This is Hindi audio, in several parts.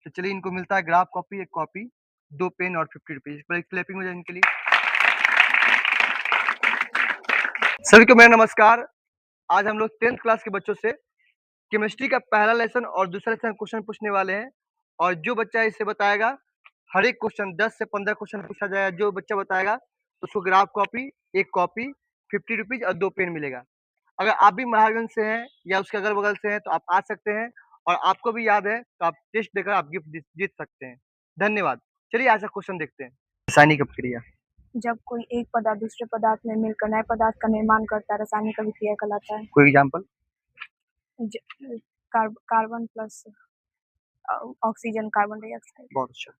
तो चलिए इनको मिलता है ग्राफ कॉपी, 1 कॉपी, 2 पेन और 50 रुपीज़। पर एक क्लैपिंग हो जाए इनके लिए। सभी को मेरा नमस्कार। आज हम लोग 10th क्लास के बच्चों से केमिस्ट्री का पहला लेसन और दूसरा लेसन क्वेश्चन पूछने वाले हैं और जो बच्चा इसे बताएगा, हर एक क्वेश्चन 10 से 15 क्वेश्चन पूछा जाएगा। जो बच्चा बताएगा, तो उसको ग्राफ कॉपी, 1 कॉपी, 50 रुपीज़ और 2 पेन मिलेगा। अगर आप भी महाराजगंज से हैं या उसके अगल-बगल से हैं, तो आप आ सकते हैं और आपको भी याद है, तो आप टेस्ट देकर आप गिफ्ट जीत सकते हैं। धन्यवाद। चलिए आज का क्वेश्चन देखते हैं। रासायनिक अभिक्रिया। जब कोई एक पदार्थ दूसरे पदार्थ में मिलकर नए पदार्थ का निर्माण करता है, रासायनिक अभिक्रिया कहलाता है। कोई example? Carbon plus oxygen, carbon dioxide. बहुत अच्छा।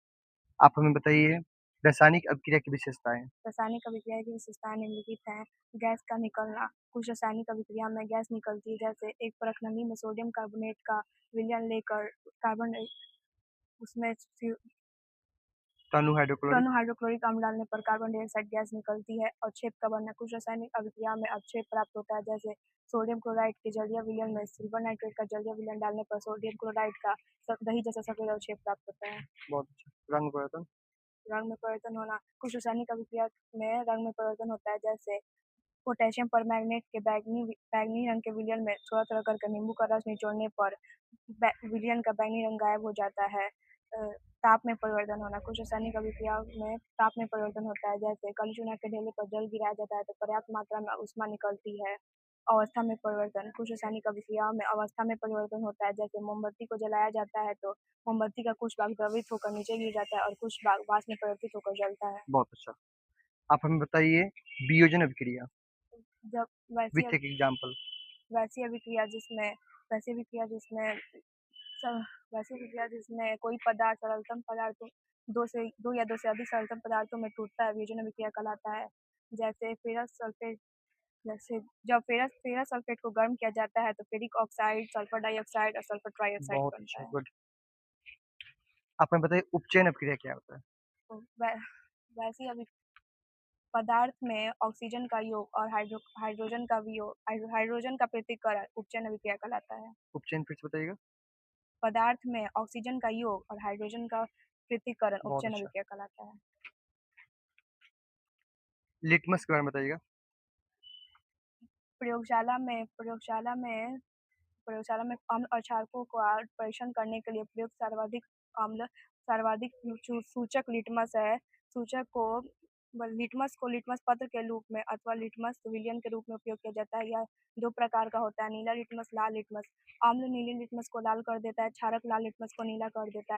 आप हमें बताइए रासायनिक अभिक्रिया की विशेषताएँ। रासायनिक अभिक्रिया की विशेषताएं निम्नलिखित हैं। गैस का निकलना। कुछ रासायनिक अभिक्रिया में गैस निकलती है, जैसे एक परख नमी में सोडियम कार्बोनेट का विलयन लेकर कार्बन उसमें तनु हाइड्रोक्लोरिक। हाइड्रोक्लोरिक अम्ल डालने पर कार्बन डाइऑक्साइड गैस निकलती है। अवक्षेप का बनना। कुछ रासायनिक अभिक्रिया में अवक्षेप प्राप्त होता है, जैसे सोडियम क्लोराइड के जलीय विलयन में सिल्वर नाइट्रेट का जलीय विलयन डालने पर सोडियम क्लोराइड का दही जैसा सफेद अवक्षेप प्राप्त होता है। बहुत अच्छा। रंग परिवर्तन। रंग में परिवर्तन होना। कुछ रासायनिक अभिक्रिया में रंग में परिवर्तन होता है, जैसे पोटेशियम परमैंगनेट के बैंगनी बैंगनी रंग के विलयन में थोड़ा-थोड़ा करके नींबू का रस निचोड़ने पर विलयन का बैंगनी रंग गायब हो जाता है। ताप में परिवर्तन होना। कुछ रासायनिक अभिक्रिया में ताप में परिवर्तन होता है, जैसे काली चूना के ढेले पर जल गिराया जाता है तो पर्याप्त मात्रा में ऊष्मा निकलती है। अवस्था में परिवर्तन। कुछ रासायनिक अभिक्रियाओं में अवस्था में परिवर्तन होता है, जैसे मोमबत्ती को जलाया जाता है तो मोमबत्ती का कुछ भाग द्रवित होकर नीचे गिर जाता है और कुछ भाग वाष्प में परिवर्तित होकर जलता है। बहुत अच्छा। आप हमें बताइए वियोजन अभिक्रिया जब वैसी विथ एक एग्जाम्पल। वैसी अभिक्रिया जिसमें वैसी अभिक्रिया जिसमें स- वैसी अभिक्रिया जिसमें कोई पदार्थ सरलतम पदार्थों दो या दो से अधिक सरलतम पदार्थों में टूटता है, वियोजन अभिक्रिया कहलाता है। जैसे फेरस सल्फेट जैसे जब फेरस फेरस सल्फेट को गर्म किया जाता है तो फेरिक ऑक्साइड, सल्फर डाइऑक्साइड और सल्फर ट्राइऑक्साइड बहुत बनता अच्छा, है। गुड। आप हमें बताइए उपचयन अभिक्रिया क्या होता है? तो वैसी अभी पदार्थ में ऑक्सीजन का योग और हाइड्रोजन का वियोग हाइड्रोजन का पृथक्करण उपचयन अभिक्रिया कहलाता है। उपचयन फिर से बताइएगा। पदार्थ में ऑक्सीजन का योग और हाइड्रोजन का पृथक्करण बहुत उपचयन अच्छा। अभिक्रिया कहलाता है। लिटमस के बारे में बताइएगा। प्रयोगशाला में प्रयोगशाला में प्रयोगशाला में अम्ल और क्षारकों का परीक्षण करने के लिए प्रयुक्त सर्वाधिक सूचक लिटमस है। सूचक को लिटमस पत्र के रूप में अथवा लिटमस विलियन के रूप में उपयोग किया जाता है। यह दो प्रकार का होता है, नीला लिटमस, लाल लिटमस। अम्ल नीले लिटमस को लाल कर देता है, क्षारक लाल लिटमस को नीला कर देता